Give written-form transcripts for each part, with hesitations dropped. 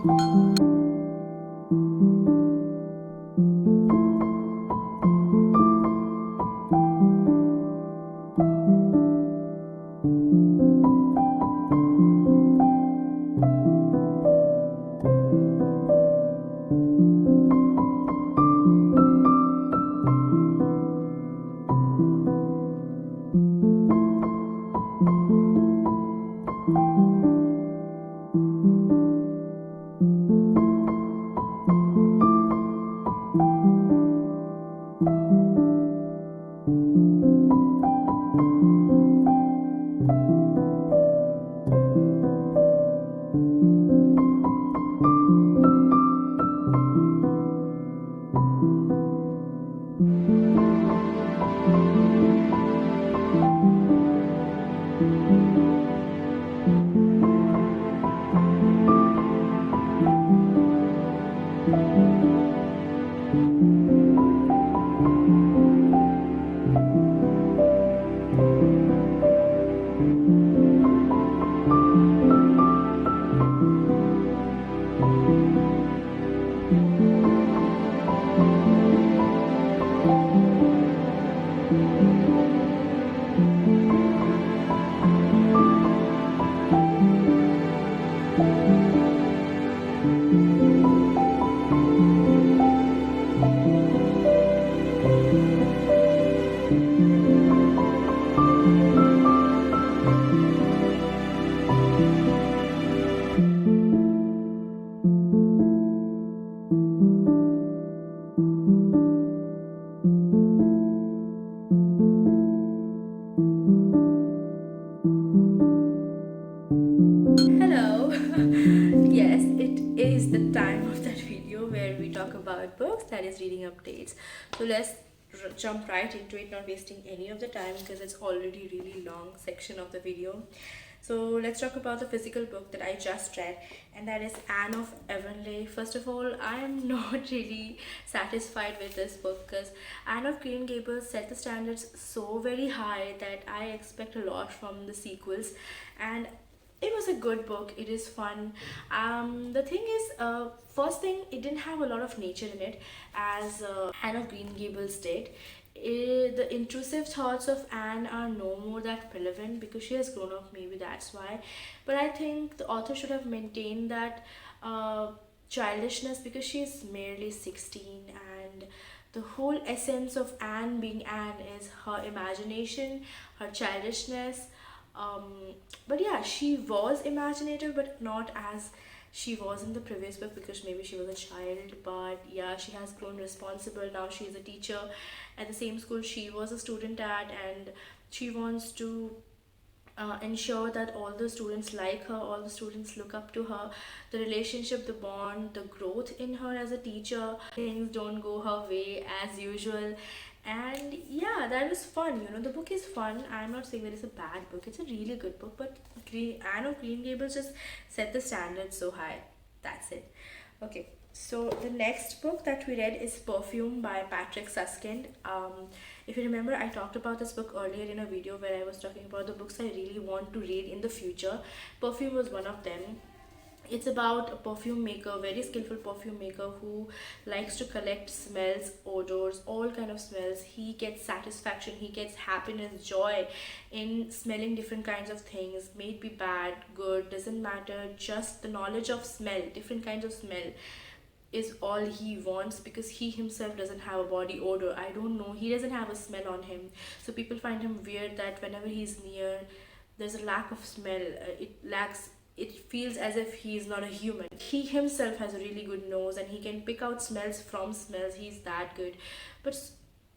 Hello! Yes, it is the time of that video where we talk about books, that is reading updates. So let's jump right into it, not wasting any of the time because it's already really long section of the video. So let's talk about the physical book that I just read, and that is Anne of Avonlea. First of all, I am not really satisfied with this book because Anne of Green Gables set the standards so very high that I expect a lot from the sequels, and it was a good book. It is fun. The thing is, first thing, it didn't have a lot of nature in it, as Anne of Green Gables did. The intrusive thoughts of Anne are no more that relevant because she has grown up. Maybe that's why. But I think the author should have maintained that childishness because she's merely 16, and the whole essence of Anne being Anne is her imagination, her childishness. But yeah, she was imaginative, but not as she was in the previous book because maybe she was a child. But yeah, she has grown responsible now. She is a teacher at the same school she was a student at, and she wants to ensure that all the students like her, all the students look up to her. The relationship, the bond, the growth in her as a teacher, things don't go her way as usual. And yeah, that was fun. The book is fun. I'm not saying that it's a bad book, it's a really good book, but Anne of Green Gables just set the standard so high. That's it. Okay, so the next book that we read is Perfume by Patrick Suskind. If you remember, I talked about this book earlier in a video where I was talking about the books I really want to read in the future. Perfume was one of them. It's about a perfume maker, very skillful perfume maker who likes to collect smells, odors, all kind of smells. He gets satisfaction, he gets happiness, joy in smelling different kinds of things. May it be bad, good, doesn't matter. Just the knowledge of smell, different kinds of smell, is all he wants because he himself doesn't have a body odor. I don't know, he doesn't have a smell on him. So people find him weird that whenever he's near, there's a lack of smell. It feels as if he is not a human. He himself has a really good nose and he can pick out smells from smells. He's that good. But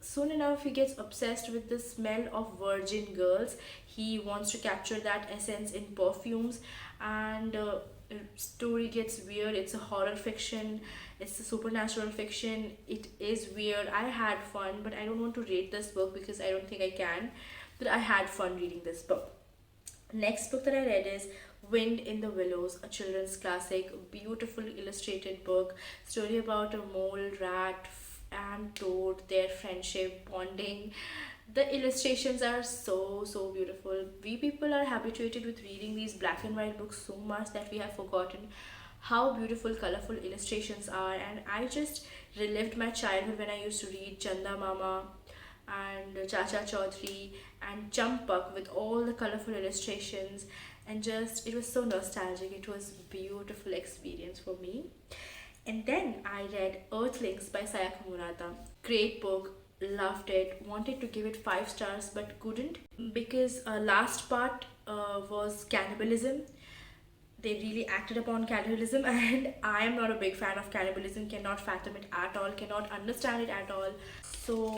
soon enough, he gets obsessed with the smell of virgin girls. He wants to capture that essence in perfumes, and story gets weird. It's a horror fiction, it's a supernatural fiction. It is weird. I had fun, but I don't want to rate this book because I don't think I can. But I had fun reading this book. Next book that I read is Wind in the Willows, a children's classic, beautifully illustrated book. Story about a mole, rat, and toad, their friendship, bonding. The illustrations are so beautiful. We people are habituated with reading these black and white books so much that we have forgotten how beautiful, colorful illustrations are. And I just relived my childhood when I used to read Chanda Mama and Chacha Chaudhary and Champak with all the colorful illustrations, and just it was so nostalgic. It was beautiful experience for me. And then I read Earthlings by Sayaka Murata. Great book, loved it, wanted to give it 5 stars but couldn't because last part was cannibalism. They really acted upon cannibalism and I am not a big fan of cannibalism, cannot fathom it at all, cannot understand it at all, so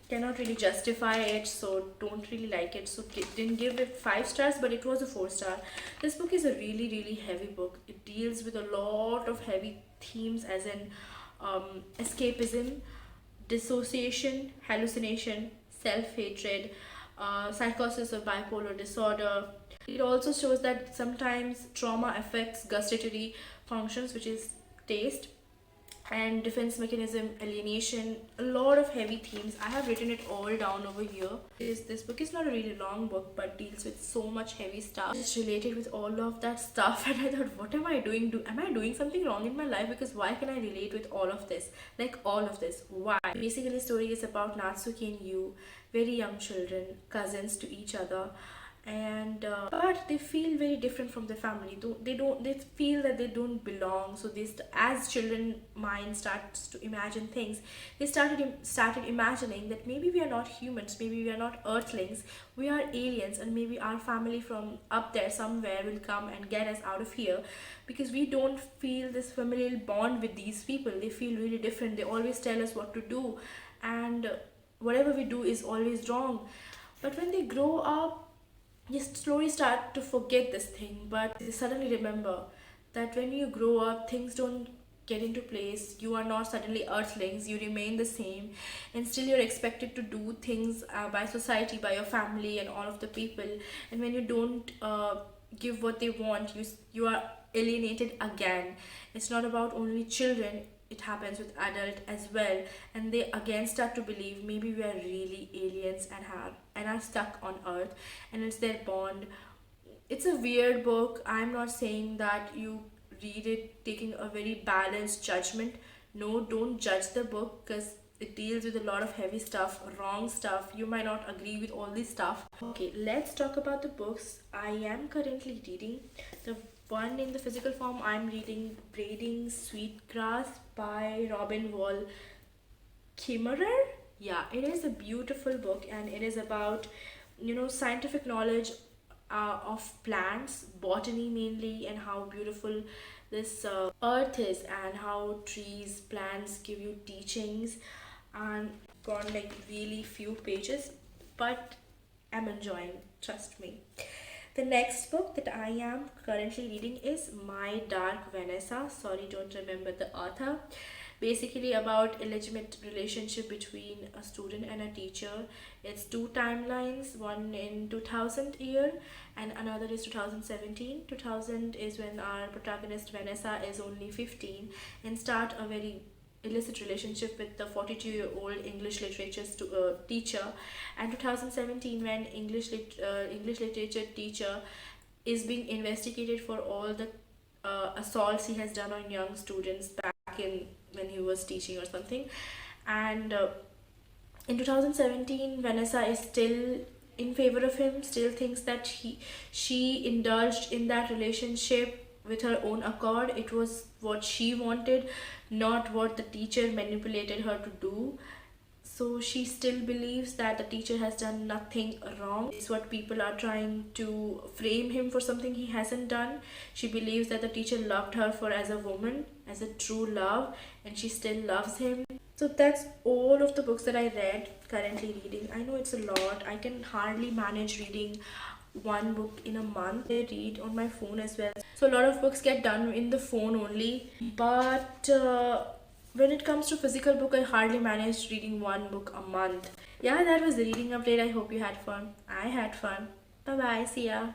cannot really justify it, so don't really like it, so didn't give it 5 stars, but it was a 4 star. This book is a really heavy book. It deals with a lot of heavy themes, as in escapism, dissociation, hallucination, self-hatred, psychosis or bipolar disorder. It also shows that sometimes trauma affects gustatory functions, which is taste, and defense mechanism, alienation, a lot of heavy themes. I have written it all down over here. This book is not a really long book but deals with so much heavy stuff. It's related with all of that stuff and I thought, what am I doing? Am I doing something wrong in my life? Because why can I relate with all of this? Like all of this. Why? Basically, the story is about Natsuki and Yu, very young children, cousins to each other, and but they feel very different from their family. They feel that they don't belong, so as children mind starts to imagine things, they started imagining that maybe we are not humans, maybe we are not earthlings, we are aliens, and maybe our family from up there somewhere will come and get us out of here, because we don't feel this familial bond with these people. They feel really different, they always tell us what to do, and whatever we do is always wrong. But when they grow up, you slowly start to forget this thing, but you suddenly remember that when you grow up, things don't get into place. You are not suddenly earthlings, you remain the same, and still you're expected to do things by society, by your family, and all of the people. And when you don't give what they want, you are alienated again. It's not about only children, it happens with adult as well, and they again start to believe maybe we are really aliens and are stuck on earth, and it's their bond. It's a weird book. I'm not saying that you read it taking a very balanced judgment. No, don't judge the book because it deals with a lot of heavy stuff, wrong stuff. You might not agree with all this stuff. Okay, let's talk about the books I am currently reading. The one in the physical form, I'm reading Braiding Sweetgrass by Robin Wall Kimmerer. Yeah, it is a beautiful book, and it is about scientific knowledge of plants, botany mainly, and how beautiful this earth is, and how trees, plants give you teachings, and gone like really few pages, but I'm enjoying, trust me. The next book that I am currently reading is My Dark Vanessa. Sorry, don't remember the author. Basically about illegitimate relationship between a student and a teacher. It's 2 timelines, one in 2000 year and another is 2017. 2000 is when our protagonist Vanessa is only 15 and start a very illicit relationship with the 42-year-old English literature teacher, and 2017 when English literature teacher is being investigated for all the assaults he has done on young students back in when he was teaching or something. And in 2017 Vanessa is still in favor of him, still thinks that she indulged in that relationship with her own accord. It was what she wanted, not what the teacher manipulated her to do. So she still believes that the teacher has done nothing wrong. It's what people are trying to frame him for, something he hasn't done. She believes that the teacher loved her for as a woman, as a true love, and she still loves him. So that's all of the books that I read, currently reading. I know it's a lot. I can hardly manage reading one book in a month. I read on my phone as well, so a lot of books get done in the phone only, but when it comes to physical book, I hardly manage reading one book a month. Yeah, that was the reading update. I hope you had fun. I had fun. Bye bye, see ya.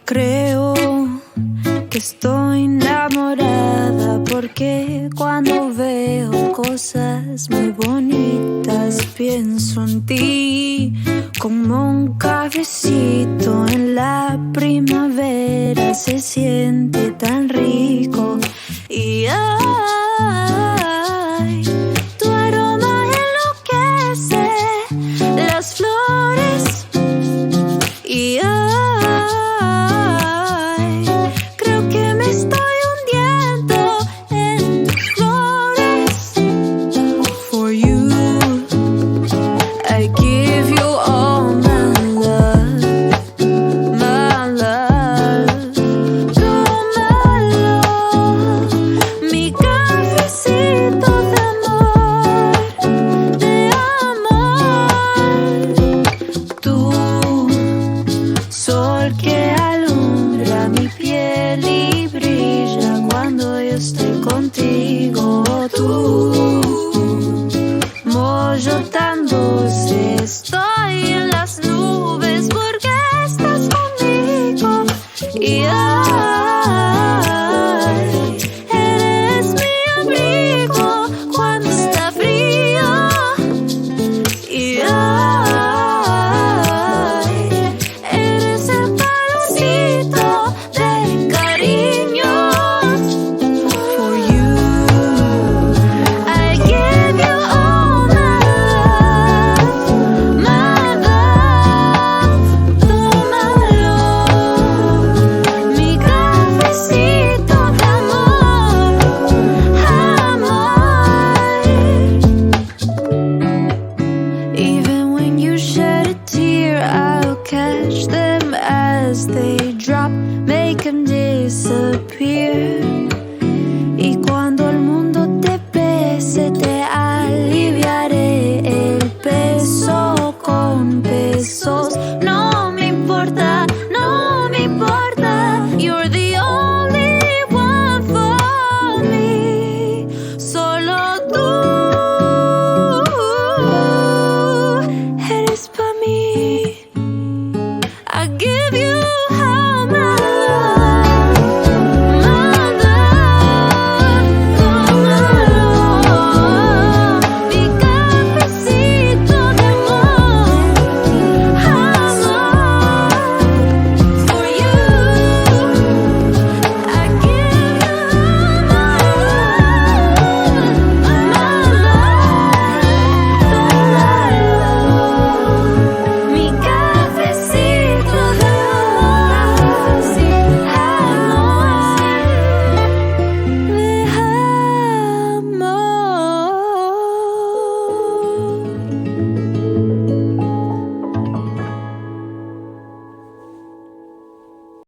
Creo que estoy enamorada porque cuando veo cosas muy bonitas pienso en ti, como un cafecito en la primavera, se siente tan rico. Y ay, tu aroma enloquece, las flores